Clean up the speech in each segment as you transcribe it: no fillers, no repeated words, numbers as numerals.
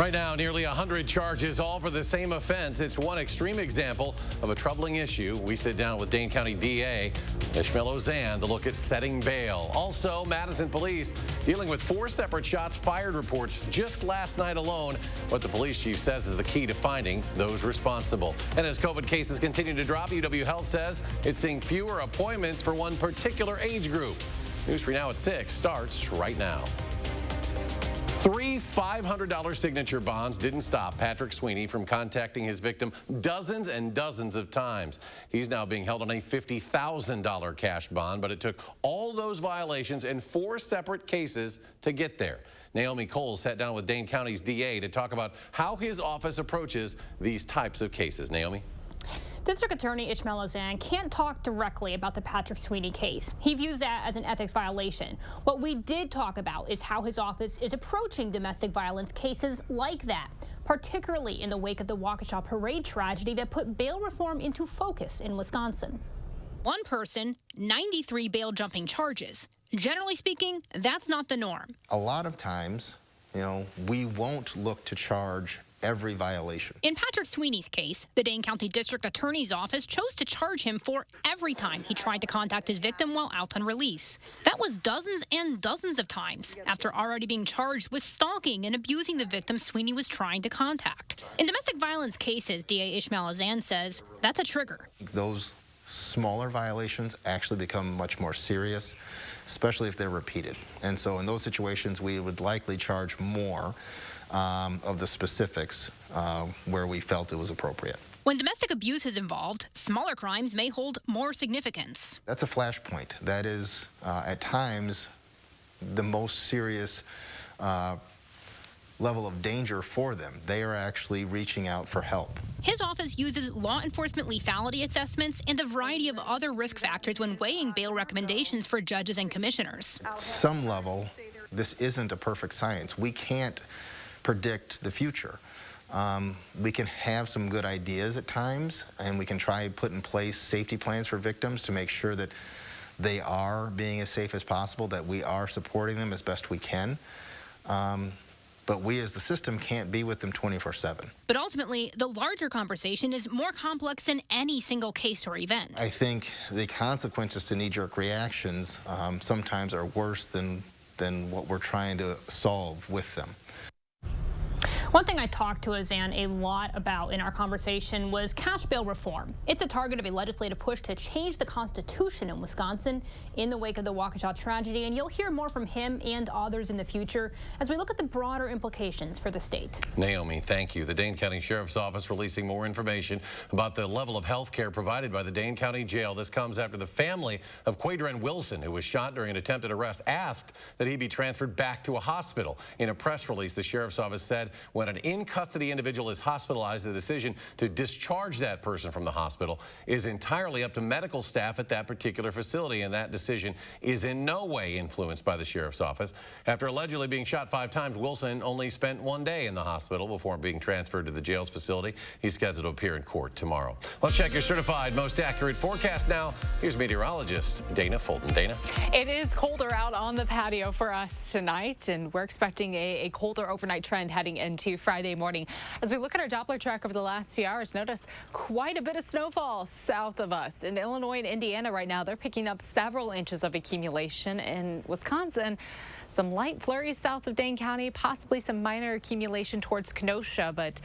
Right now, nearly 100 charges, all for the same offense. It's one extreme example of a troubling issue. We sit down with Dane County DA Ishmael Ozan to look at setting bail. Also, Madison police dealing with 4 separate shots fired reports just last night alone. What the police chief says is the key to finding those responsible. And as COVID cases continue to drop, UW Health says it's seeing fewer appointments for one particular age group. News 3 Now at 6 starts right now. 3 $500 signature bonds didn't stop Patrick Sweeney from contacting his victim dozens and dozens of times. He's now being held on a $50,000 cash bond, but it took all those violations and 4 separate cases to get there. Naomi Cole sat down with Dane County's DA to talk about how his office approaches these types of cases. Naomi? District Attorney Ishmael Ozan can't talk directly about the Patrick Sweeney case. He views that as an ethics violation. What we did talk about is how his office is approaching domestic violence cases like that, particularly in the wake of the Waukesha parade tragedy that put bail reform into focus in Wisconsin. One person, 93 bail jumping charges. Generally speaking, that's not the norm. A lot of times, we won't look to charge every violation. In Patrick Sweeney's case, the Dane County District Attorney's Office chose to charge him for every time he tried to contact his victim while out on release. That was dozens and dozens of times after already being charged with stalking and abusing the victim Sweeney was trying to contact. In domestic violence cases, DA Ishmael Ozan says that's a trigger. Those smaller violations actually become much more serious, especially if they're repeated. And so in those situations, we would likely charge more of the specifics where we felt it was appropriate. When domestic abuse is involved, smaller crimes may hold more significance. That's a flashpoint. That is, at times, the most serious level of danger for them. They are actually reaching out for help. His office uses law enforcement lethality assessments and a variety of other risk factors when weighing bail recommendations for judges and commissioners. At some level, this isn't a perfect science. We can't predict the future. We can have some good ideas at times, and we can try to put in place safety plans for victims to make sure that they are being as safe as possible, that we are supporting them as best we can. But we as the system can't be with them 24/7. But ultimately, the larger conversation is more complex than any single case or event. I think the consequences to knee-jerk reactions sometimes are worse than what we're trying to solve with them. One thing I talked to Ozan a lot about in our conversation was cash bail reform. It's a target of a legislative push to change the Constitution in Wisconsin in the wake of the Waukesha tragedy, and you'll hear more from him and others in the future as we look at the broader implications for the state. Naomi, thank you. The Dane County Sheriff's Office releasing more information about the level of health care provided by the Dane County Jail. This comes after the family of Quadren Wilson, who was shot during an attempted arrest, asked that he be transferred back to a hospital. In a press release, the Sheriff's Office said when an in-custody individual is hospitalized, the decision to discharge that person from the hospital is entirely up to medical staff at that particular facility, and that decision is in no way influenced by the Sheriff's Office. After allegedly being shot 5 times, Wilson only spent 1 day in the hospital before being transferred to the jail's facility. He's scheduled to appear in court tomorrow. Let's check your certified most accurate forecast now. Here's meteorologist Dana Fulton. Dana? It is colder out on the patio for us tonight, and we're expecting a colder overnight trend heading into Friday morning. As we look at our Doppler track over the last few hours, notice quite a bit of snowfall south of us. In Illinois and Indiana right now, they're picking up several inches of accumulation. In Wisconsin, some light flurries south of Dane County, possibly some minor accumulation towards Kenosha, but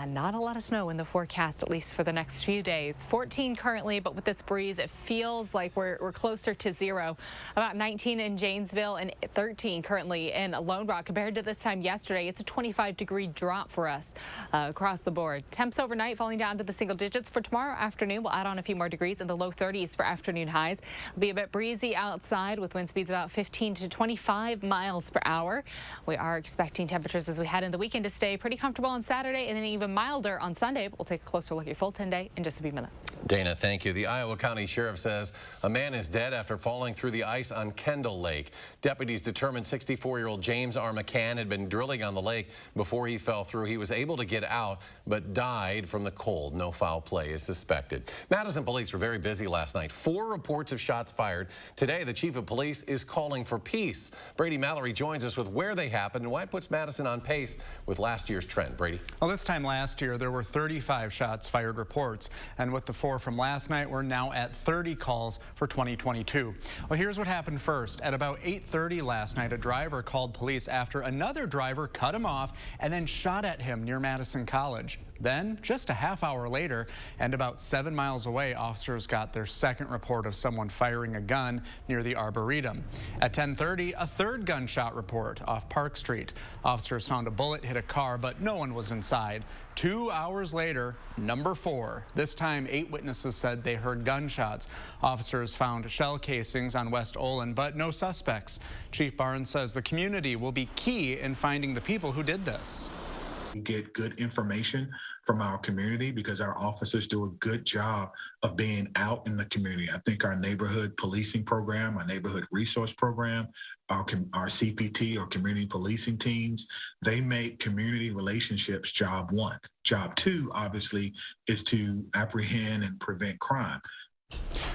not a lot of snow in the forecast, at least for the next few days. 14 currently, but with this breeze, it feels like we're closer to 0. About 19 in Janesville and 13 currently in Lone Rock. Compared to this time yesterday, it's a 25-degree drop for us across the board. Temps overnight falling down to the single digits. For tomorrow afternoon, we'll add on a few more degrees in the low 30s for afternoon highs. It'll be a bit breezy outside with wind speeds about 15 to 25 miles per hour. We are expecting temperatures as we head in the weekend to stay pretty comfortable on Saturday and then even milder on Sunday. But we'll take a closer look at your full 10-day in just a few minutes. Dana, thank you. The Iowa County Sheriff says a man is dead after falling through the ice on Kendall Lake. Deputies determined 64-year-old James R. McCann had been drilling on the lake before he fell through. He was able to get out, but died from the cold. No foul play is suspected. Madison police were very busy last night. 4 reports of shots fired. Today, the chief of police is calling for peace. Brady Mallory joins us with where they happened and why it puts Madison on pace with last year's trend. Brady? Well, this time last year, there were 35 shots fired reports. And with the 4 from last night, we're now at 30 calls for 2022. Well, here's what happened first. At about 8:30 last night, a driver called police after another driver cut him off and then shot at him near Madison College. Then, just a half hour later, and about 7 miles away, officers got their second report of someone firing a gun near the Arboretum. At 10:30, a third gunshot report off Park Street. Officers found a bullet hit a car, but no one was inside. 2 hours later, number 4. This time, 8 witnesses said they heard gunshots. Officers found shell casings on West Olin, but no suspects. Chief Barnes says the community will be key in finding the people who did this. We get good information from our community because our officers do a good job of being out in the community. I think our neighborhood policing program, our neighborhood resource program, our CPT or community policing teams, they make community relationships job 1. Job 2, obviously, is to apprehend and prevent crime.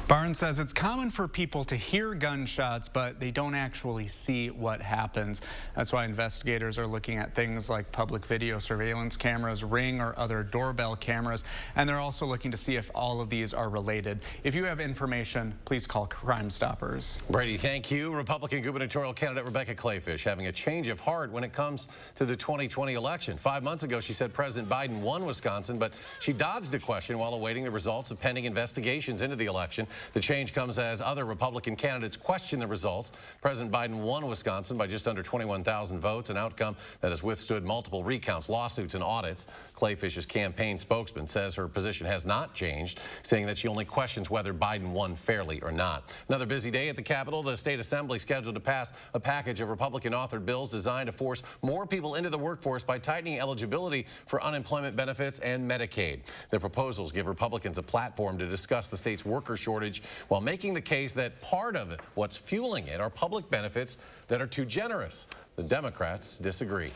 Barnes says it's common for people to hear gunshots, but they don't actually see what happens. That's why investigators are looking at things like public video surveillance cameras, Ring or other doorbell cameras, and they're also looking to see if all of these are related. If you have information, please call Crime Stoppers. Brady, thank you. Republican gubernatorial candidate Rebecca Clayfish having a change of heart when it comes to the 2020 election. 5 months ago, she said President Biden won Wisconsin, but she dodged the question while awaiting the results of pending investigations into the election. The change comes as other Republican candidates question the results. President Biden won Wisconsin by just under 21,000 votes, an outcome that has withstood multiple recounts, lawsuits, and audits. Clayfish's campaign spokesman says her position has not changed, saying that she only questions whether Biden won fairly or not. Another busy day at the Capitol. The state assembly scheduled to pass a package of Republican-authored bills designed to force more people into the workforce by tightening eligibility for unemployment benefits and Medicaid. The proposals give Republicans a platform to discuss the state's worker shortage while making the case that part of it, what's fueling it, are public benefits that are too generous. The Democrats disagree.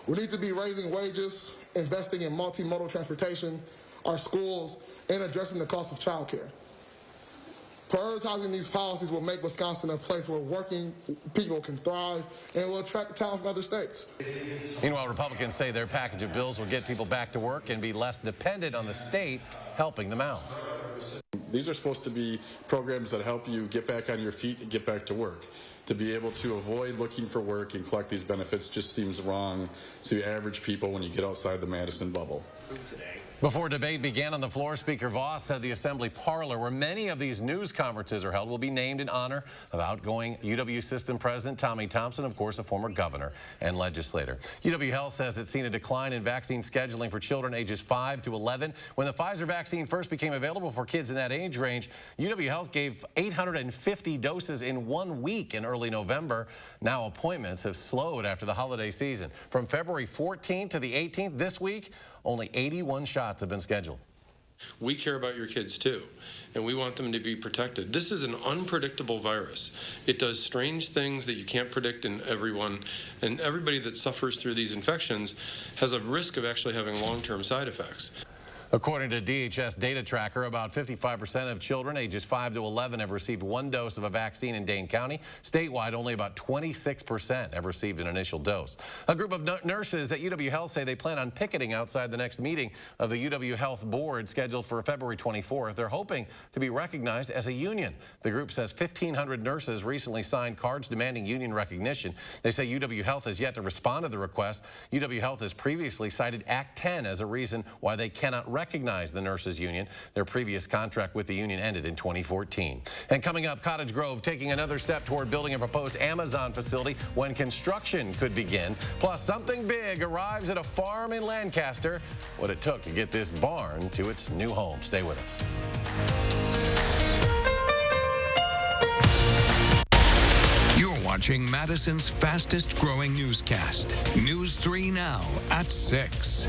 We need to be raising wages, investing in multimodal transportation, our schools, and addressing the cost of childcare. Prioritizing these policies will make Wisconsin a place where working people can thrive and will attract talent from other states. Meanwhile, Republicans say their package of bills will get people back to work and be less dependent on the state helping them out. These are supposed to be programs that help you get back on your feet and get back to work. To be able to avoid looking for work and collect these benefits just seems wrong to average people when you get outside the Madison bubble. Before debate began on the floor, Speaker Voss said the Assembly parlor, where many of these news conferences are held, will be named in honor of outgoing UW System President Tommy Thompson, of course, a former governor and legislator. UW Health says it's seen a decline in vaccine scheduling for children ages 5 to 11. When the Pfizer vaccine first became available for kids in that age range, UW Health gave 850 doses in 1 week in early November. Now appointments have slowed after the holiday season. From February 14th to the 18th this week, only 81 shots have been scheduled. We care about your kids too, and we want them to be protected. This is an unpredictable virus. It does strange things that you can't predict in everyone, and everybody that suffers through these infections has a risk of actually having long-term side effects. According to DHS data tracker, about 55% of children ages 5 to 11 have received 1 dose of a vaccine in Dane County. Statewide, only about 26% have received an initial dose. A group of nurses at UW Health say they plan on picketing outside the next meeting of the UW Health Board scheduled for February 24th. They're hoping to be recognized as a union. The group says 1,500 nurses recently signed cards demanding union recognition. They say UW Health has yet to respond to the request. UW Health has previously cited Act 10 as a reason why they cannot recognize the nurses union. Their previous contract with the union ended in 2014. And coming up, Cottage Grove taking another step toward building a proposed Amazon facility when construction could begin. Plus, something big arrives at a farm in Lancaster. What it took to get this barn to its new home. Stay with us. You're watching Madison's fastest growing newscast. News 3 now at 6.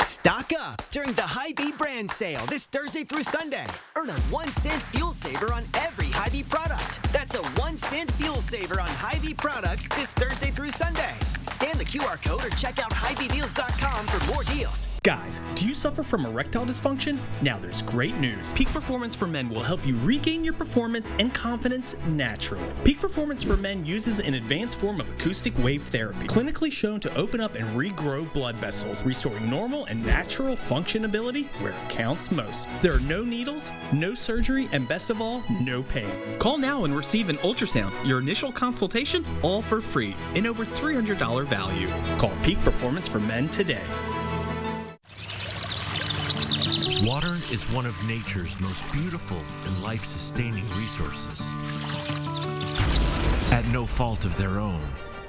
Stock up during the Hy-Vee brand sale this Thursday through Sunday. Earn a 1-cent fuel saver on every Hy-Vee product. That's a 1-cent fuel saver on Hy-Vee products this Thursday through Sunday. Scan the QR code or check out HyVeeDeals.com for more deals. Guys, do you suffer from erectile dysfunction? Now there's great news. Peak Performance for Men will help you regain your performance and confidence naturally. Peak Performance for Men uses an advanced form of acoustic wave therapy, clinically shown to open up and regrow blood vessels, restoring normal and natural functionability where it counts most. There are no needles, no surgery, and best of all, no pain. Call now and receive an ultrasound, your initial consultation, all for free, in over $300 value. Call Peak Performance for Men today. Water is one of nature's most beautiful and life-sustaining resources. At no fault of their own,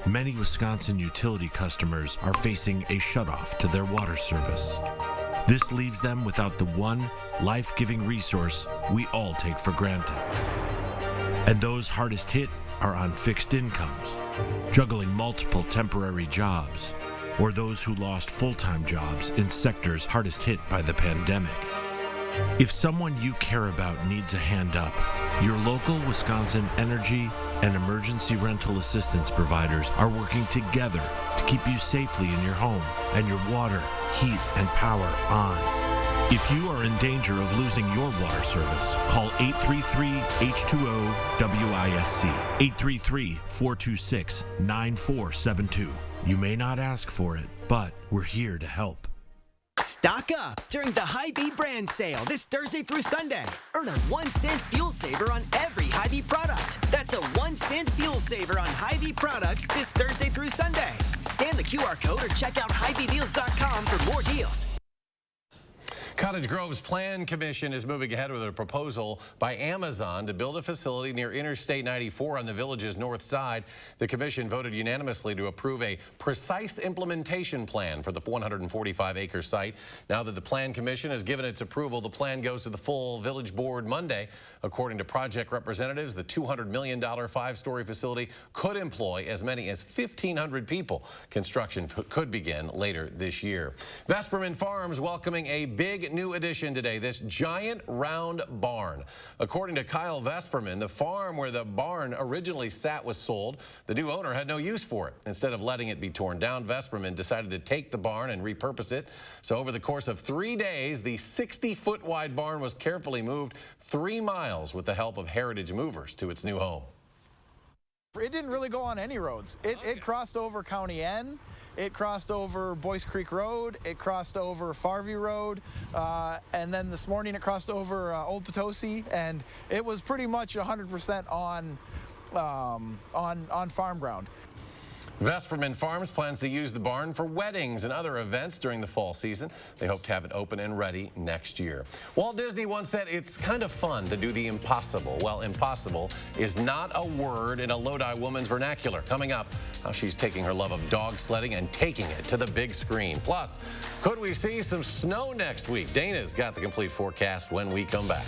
many Wisconsin utility customers are facing a shutoff to their water service. This leaves them without the one life-giving resource we all take for granted. And those hardest hit are on fixed incomes, juggling multiple temporary jobs, or those who lost full-time jobs in sectors hardest hit by the pandemic. If someone you care about needs a hand up, your local Wisconsin energy and emergency rental assistance providers are working together to keep you safely in your home and your water, heat, and power on. If you are in danger of losing your water service, call 833-H2O-WISC, 833-426-9472. You may not ask for it, but we're here to help. Stock up during the Hy-Vee brand sale this Thursday through Sunday. Earn a 1-cent fuel saver on every Hy-Vee product. That's a 1-cent fuel saver on Hy-Vee products this Thursday through Sunday. Scan the QR code or check out HyVeeDeals.com for more deals. Cottage Grove's Plan Commission is moving ahead with a proposal by Amazon to build a facility near Interstate 94 on the village's north side. The commission voted unanimously to approve a precise implementation plan for the 145-acre site. Now that the Plan Commission has given its approval, the plan goes to the full village board Monday. According to project representatives, the $200 million 5-story facility could employ as many as 1,500 people. Construction could begin later this year. Vesperman Farms welcoming a big new addition today, this giant round barn. According to Kyle Vesperman, the farm where the barn originally sat was sold. The new owner had no use for it. Instead of letting it be torn down, Vesperman decided to take the barn and repurpose it. So over the course of 3 days, the 60-foot wide barn was carefully moved 3 miles with the help of Heritage Movers to its new home. It didn't really go on any roads. It crossed over County N. It crossed over Boyce Creek Road, it crossed over Farvey Road, and then this morning it crossed over Old Potosi, and it was pretty much 100% on farm ground. Vesperman Farms plans to use the barn for weddings and other events during the fall season. They hope to have it open and ready next year. Walt Disney once said it's kind of fun to do the impossible. Well, impossible is not a word in a Lodi woman's vernacular. Coming up, how she's taking her love of dog sledding and taking it to the big screen. Plus, could we see some snow next week? Dana's got the complete forecast when we come back.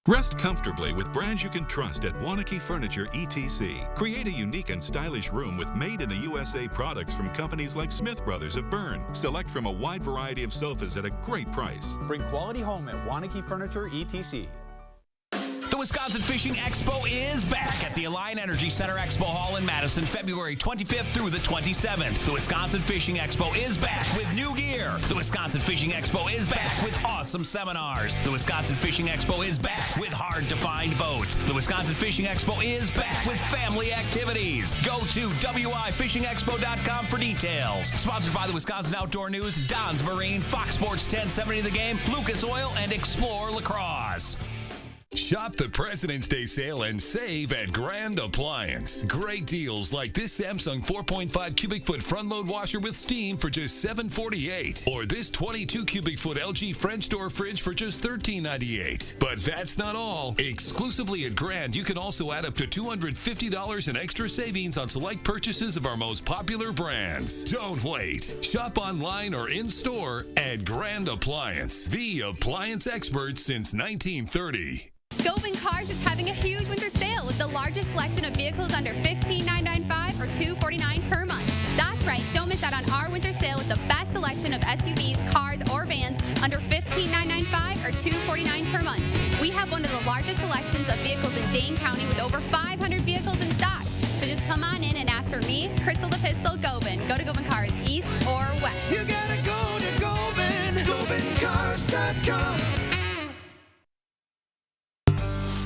Rest comfortably with brands you can trust at Wanakee Furniture ETC. Create a unique and stylish room with made-in-the-USA products from companies like Smith Brothers of Bern. Select from a wide variety of sofas at a great price. Bring quality home at Wanakee Furniture ETC. The Wisconsin Fishing Expo is back at the Alliant Energy Center Expo Hall in Madison, February 25th through the 27th. The Wisconsin Fishing Expo is back with new gear. The Wisconsin Fishing Expo is back with awesome seminars. The Wisconsin Fishing Expo is back with hard-to-find boats. The Wisconsin Fishing Expo is back with family activities. Go to WIFishingExpo.com for details. Sponsored by the Wisconsin Outdoor News, Don's Marine, Fox Sports 1070 The Game, Lucas Oil, and Explore Lacrosse. Shop the President's Day sale and save at Grand Appliance. Great deals like this Samsung 4.5 cubic foot front load washer with steam for just $748, or this 22 cubic foot LG French door fridge for just $1398. But that's not all. Exclusively at Grand, you can also add up to $250 in extra savings on select purchases of our most popular brands. Don't wait. Shop online or in store at Grand Appliance, the appliance expert since 1930. Gobin Cars is having a huge winter sale with the largest selection of vehicles under $15,995 or $249 per month. That's right, don't miss out on our winter sale with the best selection of SUVs, cars, or vans under $15,995 or $249 per month. We have one of the largest selections of vehicles in Dane County with over 500 vehicles in stock. So just come on in and ask for me, Crystal the Pistol Gobin. Go to Gobin Cars, east or west. You gotta go to Gobin, GobinCars.com.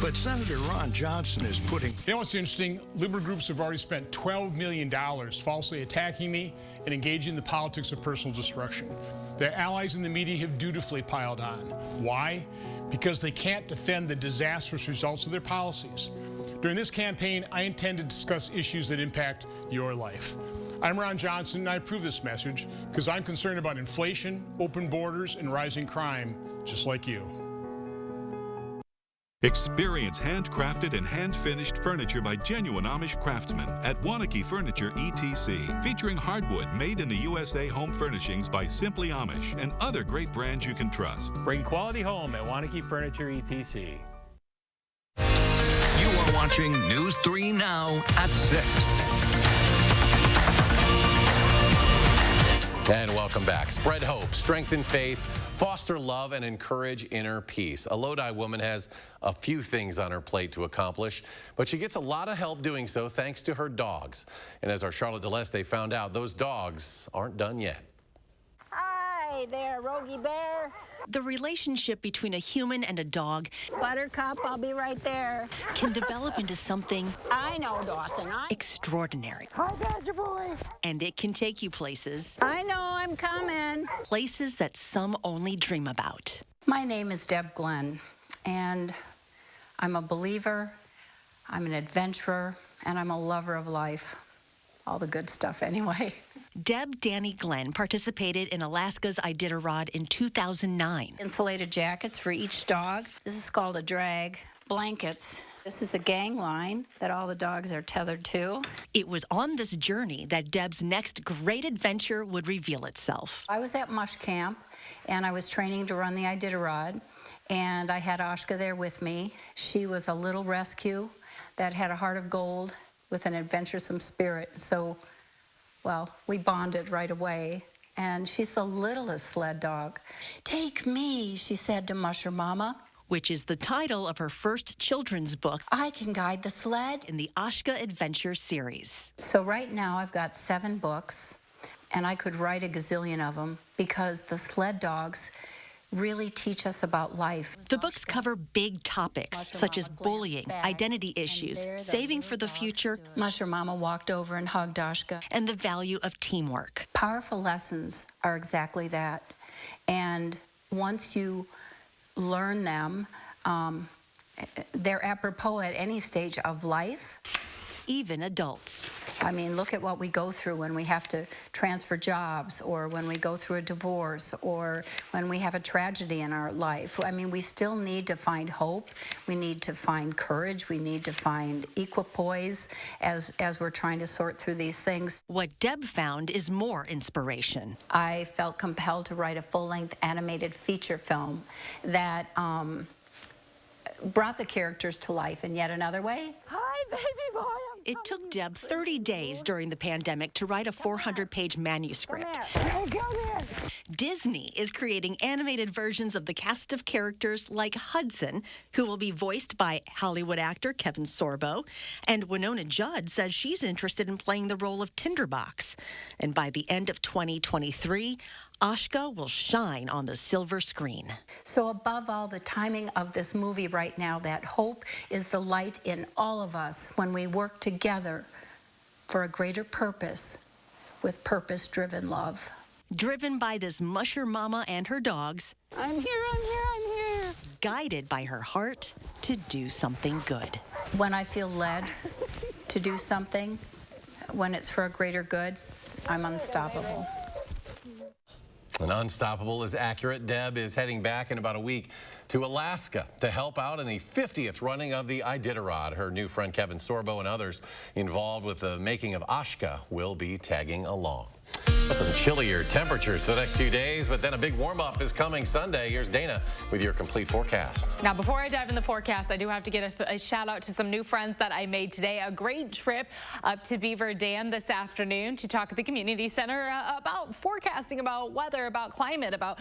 But Senator Ron Johnson is putting... You know what's interesting? Liberal groups have already spent $12 million falsely attacking me and engaging in the politics of personal destruction. Their allies in the media have dutifully piled on. Why? Because they can't defend the disastrous results of their policies. During this campaign, I intend to discuss issues that impact your life. I'm Ron Johnson, and I approve this message because I'm concerned about inflation, open borders, and rising crime, just like you. Experience handcrafted and hand-finished furniture by genuine Amish craftsmen at Wanakee Furniture ETC, featuring hardwood made in the USA home furnishings by Simply Amish and other great brands you can trust. Bring quality home at Wanakee Furniture ETC. You are watching News 3 Now at 6. And welcome back. Spread hope, strengthen faith, foster love, and encourage inner peace. A Lodi woman has a few things on her plate to accomplish, but she gets a lot of help doing so thanks to her dogs. And as our Charlotte DeLeste found out, those dogs aren't done yet. Hi there, Rogie Bear. The relationship between a human and a dog, Buttercup, I'll be right there, can develop into something I know, Dawson. extraordinary. Hi, Badger Boy. And it can take you places. I know, I'm coming. Places that some only dream about. My name is Deb Glenn, and I'm a believer, I'm an adventurer, and I'm a lover of life. All the good stuff, anyway. Deb Danny Glenn participated in Alaska's Iditarod in 2009. Insulated jackets for each dog. This is called a drag. Blankets. This is the gang line that all the dogs are tethered to. It was on this journey that Deb's next great adventure would reveal itself. I was at Mush Camp, and I was training to run the Iditarod, and I had Ashka there with me. She was a little rescue that had a heart of gold with an adventuresome spirit. So, well, we bonded right away. And she's the littlest sled dog. Take me, she said to Musher Mama. Which is the title of her first children's book. I can guide the sled. In the Ashka Adventure series. So right now I've got 7 books, and I could write a gazillion of them because the sled dogs really teach us about life. The books cover big topics such as bullying, identity issues, saving for the future. Musher Mama walked over and hugged Ashka. And the value of teamwork. Powerful lessons are exactly that. And once you learn them, they're apropos at any stage of life. Even adults. I mean, look at what we go through when we have to transfer jobs, or when we go through a divorce, or when we have a tragedy in our life. I mean, we still need to find hope. We need to find courage. We need to find equipoise as we're trying to sort through these things. What Deb found is more inspiration. I felt compelled to write a full-length animated feature film that brought the characters to life in yet another way. Hi, baby boy. It took Deb 30 days during the pandemic to write a 400-page manuscript. Disney is creating animated versions of the cast of characters like Hudson, who will be voiced by Hollywood actor Kevin Sorbo, and Winona Judd says she's interested in playing the role of Tinderbox. And by the end of 2023, Ashka will shine on the silver screen. So above all, the timing of this movie right now, that hope is the light in all of us when we work together for a greater purpose with purpose-driven love. Driven by this musher mama and her dogs. I'm here, I'm here, I'm here. Guided by her heart to do something good. When I feel led to do something, when it's for a greater good, I'm unstoppable. And unstoppable is accurate. Deb is heading back in about a week to Alaska to help out in the 50th running of the Iditarod. Her new friend Kevin Sorbo and others involved with the making of Ashka will be tagging along. Some chillier temperatures for the next few days, but then a big warm-up is coming Sunday. Here's Dana with your complete forecast. Now, before I dive in the forecast, I do have to get a shout out to some new friends that I made today. A great trip up to Beaver Dam this afternoon to talk at the community center about forecasting, about weather, about climate, about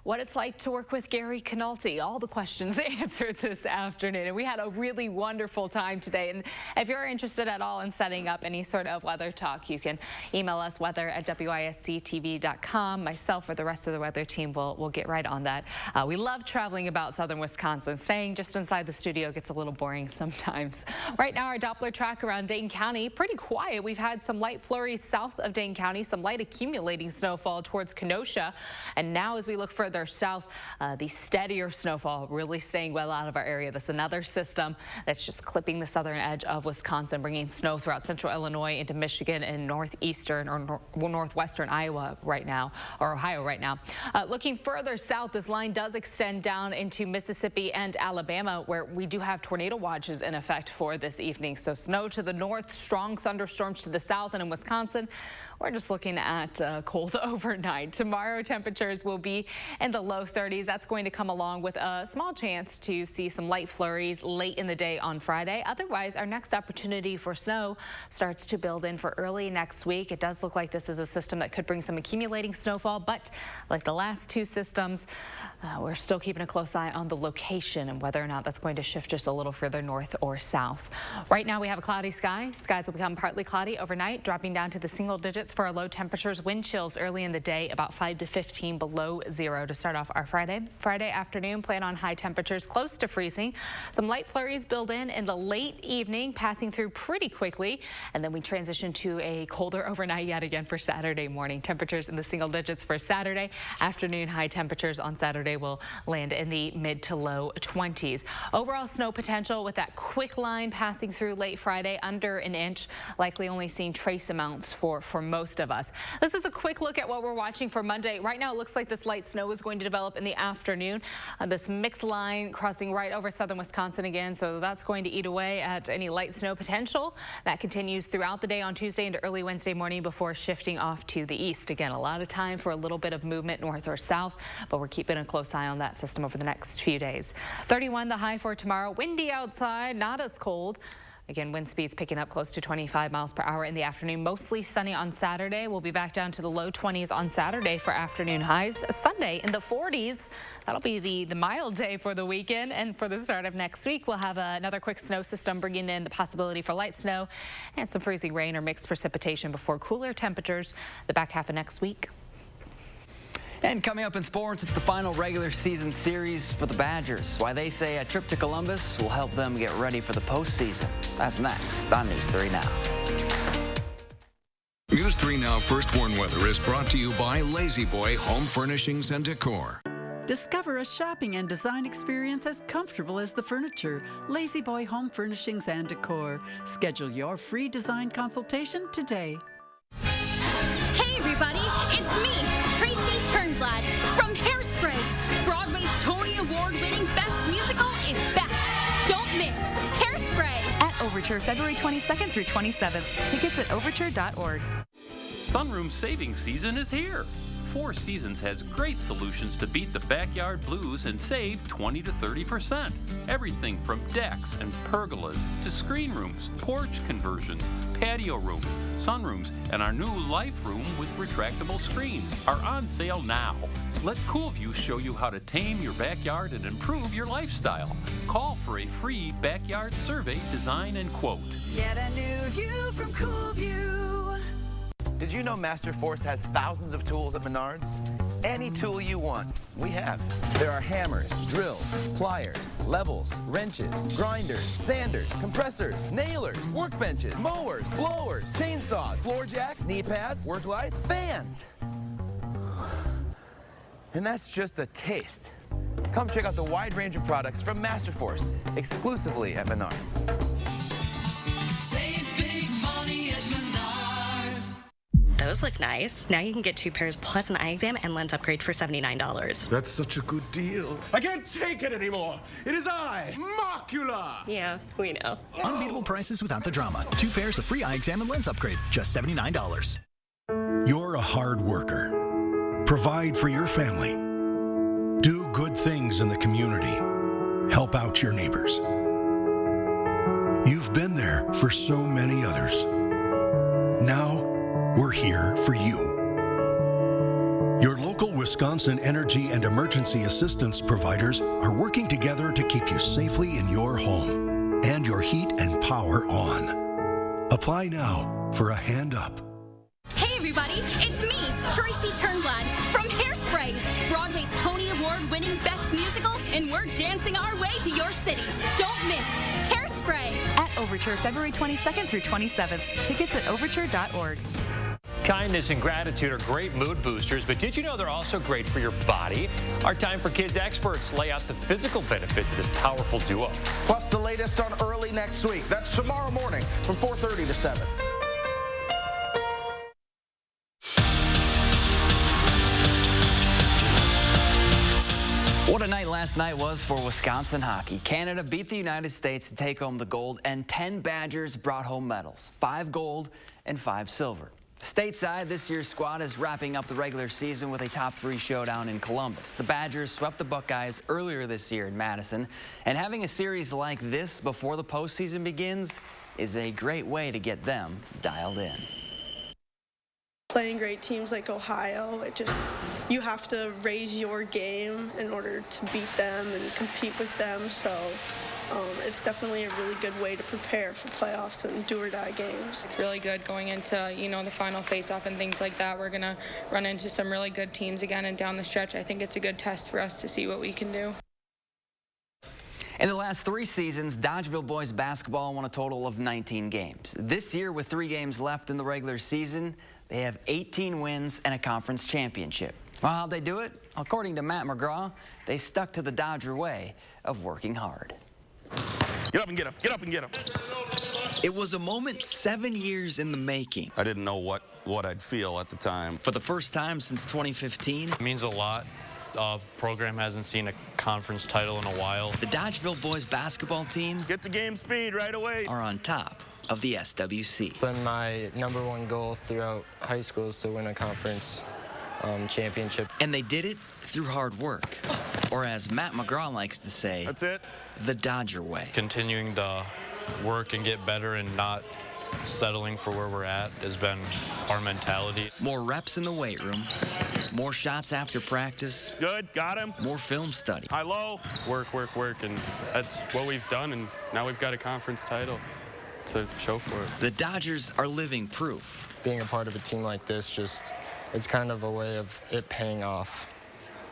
what it's like to work with Gary Canalti. All the questions answered this afternoon. And we had a really wonderful time today. And if you're interested at all in setting up any sort of weather talk, you can email us weather@WISC-TV.com. Myself or the rest of the weather team will get right on that. We love traveling about southern Wisconsin. Staying just inside the studio gets a little boring sometimes. Right now, our Doppler track around Dane County, pretty quiet. We've had some light flurries south of Dane County, some light accumulating snowfall towards Kenosha. And now as we look further south, the steadier snowfall really staying well out of our area. This is another system that's just clipping the southern edge of Wisconsin, bringing snow throughout central Illinois into Michigan and northeastern or northwestern Iowa right now, or Ohio right now. Looking further south, this line does extend down into Mississippi and Alabama, where we do have tornado watches in effect for this evening. So snow to the north, strong thunderstorms to the south, and in Wisconsin, we're just looking at cold overnight. Tomorrow, temperatures will be in the low 30s. That's going to come along with a small chance to see some light flurries late in the day on Friday. Otherwise, our next opportunity for snow starts to build in for early next week. It does look like this is a system that could bring some accumulating snowfall, but like the last two systems, we're still keeping a close eye on the location and whether or not that's going to shift just a little further north or south. Right now, we have a cloudy sky. Skies will become partly cloudy overnight, dropping down to the single digits for our low temperatures. Wind chills early in the day, about 5 to 15 below zero to start off our Friday. Friday afternoon, plan on high temperatures close to freezing. Some light flurries build in the late evening, passing through pretty quickly. And then we transition to a colder overnight yet again for Saturday morning. Temperatures in the single digits for Saturday. Afternoon high temperatures on Saturday will land in the mid to low 20s. Overall snow potential with that quick line passing through late Friday, under an inch, likely only seeing trace amounts for most of us. This is a quick look at what we're watching for Monday. Right now, it looks like this light snow is going to develop in the afternoon. This mixed line crossing right over southern Wisconsin again, so that's going to eat away at any light snow potential. That continues throughout the day on Tuesday into early Wednesday morning before shifting off to the east. Again, a lot of time for a little bit of movement north or south, but we're keeping a close eye on that system over the next few days. 31 the high for tomorrow. Windy outside, not as cold. Again, wind speeds picking up close to 25 miles per hour in the afternoon. Mostly sunny on Saturday. We'll be back down to the low 20s on Saturday for afternoon highs. Sunday in the 40s. That'll be the mild day for the weekend. And for the start of next week, we'll have another quick snow system bringing in the possibility for light snow and some freezing rain or mixed precipitation before cooler temperatures the back half of next week. And coming up in sports, it's the final regular season series for the Badgers. Why they say a trip to Columbus will help them get ready for the postseason. That's next on News 3 Now. News 3 Now First Warn Weather is brought to you by Lazy Boy Home Furnishings and Decor. Discover a shopping and design experience as comfortable as the furniture. Lazy Boy Home Furnishings and Decor. Schedule your free design consultation today. Hey everybody, it's me, Tracy Turnblad from Hairspray. Broadway's Tony Award-winning Best Musical is back. Don't miss Hairspray. At Overture, February 22nd through 27th. Tickets at overture.org. Sunroom savings season is here. Four Seasons has great solutions to beat the backyard blues and save 20 to 30%. Everything from decks and pergolas to screen rooms, porch conversions, patio rooms, sunrooms, and our new life room with retractable screens are on sale now. Let Coolview show you how to tame your backyard and improve your lifestyle. Call for a free backyard survey, design, and quote. Get a new view from Coolview. Did you know Masterforce has thousands of tools at Menards? Any tool you want, we have. There are hammers, drills, pliers, levels, wrenches, grinders, sanders, compressors, nailers, workbenches, mowers, blowers, chainsaws, floor jacks, knee pads, work lights, fans. And that's just a taste. Come check out the wide range of products from Masterforce, exclusively at Menards. Save big money at Menards. Those look nice. Now you can get 2 pairs plus an eye exam and lens upgrade for $79. That's such a good deal. I can't take it anymore. It is I, Macula. Yeah, we know. Unbeatable prices without the drama. 2 pairs of free eye exam and lens upgrade, just $79. You're a hard worker. Provide for your family. Do good things in the community. Help out your neighbors. You've been there for so many others. Now, we're here for you. Your local Wisconsin energy and emergency assistance providers are working together to keep you safely in your home and your heat and power on. Apply now for a hand up. Hey everybody, it's me, Tracy Turnblad from Hairspray, Broadway's Tony Award-winning Best Musical, and we're dancing our way to your city. Don't miss Hairspray At Overture, February 22nd through 27th. Tickets at overture.org. Kindness and gratitude are great mood boosters, but did you know they're also great for your body? Our Time for Kids experts lay out the physical benefits of this powerful duo. Plus the latest on early next week. That's tomorrow morning from 4:30 to 7. What a night last night was for Wisconsin hockey. Canada beat the United States to take home the gold, and 10 Badgers brought home medals, 5 gold and 5 silver. Stateside, this year's squad is wrapping up the regular season with a top 3 showdown in Columbus. The Badgers swept the Buckeyes earlier this year in Madison, and having a series like this before the postseason begins is a great way to get them dialed in. Playing great teams like Ohio, you have to raise your game in order to beat them and compete with them. So it's definitely a really good way to prepare for playoffs and do-or-die games. It's really good going into, the final face-off and things like that. We're going to run into some really good teams again, and down the stretch, I think it's a good test for us to see what we can do. In the last 3 seasons, Dodgeville boys basketball won a total of 19 games. This year, with 3 games left in the regular season, they have 18 wins and a conference championship. Well, how'd they do it? According to Matt McGraw, they stuck to the Dodger way of working hard. Get up and get up. Get up and get up. It was a moment 7 years in the making. I didn't know what I'd feel at the time. For the first time since 2015. It means a lot. The program hasn't seen a conference title in a while. The Dodgeville boys basketball team Get to game speed right away. are on top of the SWC. But my #1 goal throughout high school is to win a conference championship. And they did it through hard work. Or as Matt McGraw likes to say, that's it. The Dodger way. Continuing to work and get better and not settling for where we're at has been our mentality. More reps in the weight room, more shots after practice. Good, got him. More film study. High low. Work, and that's what we've done, and now we've got a conference title to show for it. The Dodgers are living proof. Being a part of a team like this, it's kind of a way of it paying off.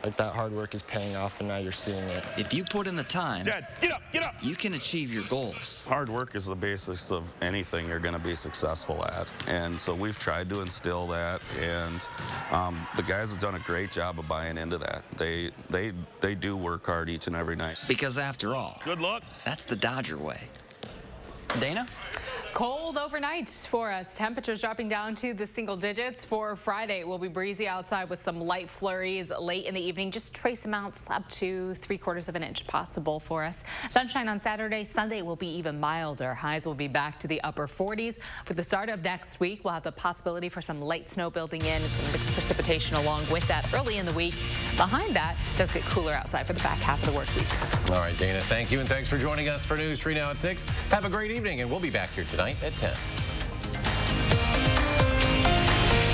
Like that hard work is paying off, and now you're seeing it. If you put in the time, Dad, get up, get up. You can achieve your goals. Hard work is the basis of anything you're going to be successful at. And so we've tried to instill that, and the guys have done a great job of buying into that. They do work hard each and every night. Because after all, good luck. That's the Dodger way. Dana? Cold overnight for us. Temperatures dropping down to the single digits. For Friday, it will be breezy outside with some light flurries late in the evening. Just trace amounts up to 3/4 of an inch possible for us. Sunshine on Saturday. Sunday will be even milder. Highs will be back to the upper 40s. For the start of next week, we'll have the possibility for some light snow building in and some mixed precipitation along with that early in the week. Behind that, it does get cooler outside for the back half of the work week. All right, Dana, thank you, and thanks for joining us for News 3 Now at 6. Have a great evening, and we'll be back here tonight at 10.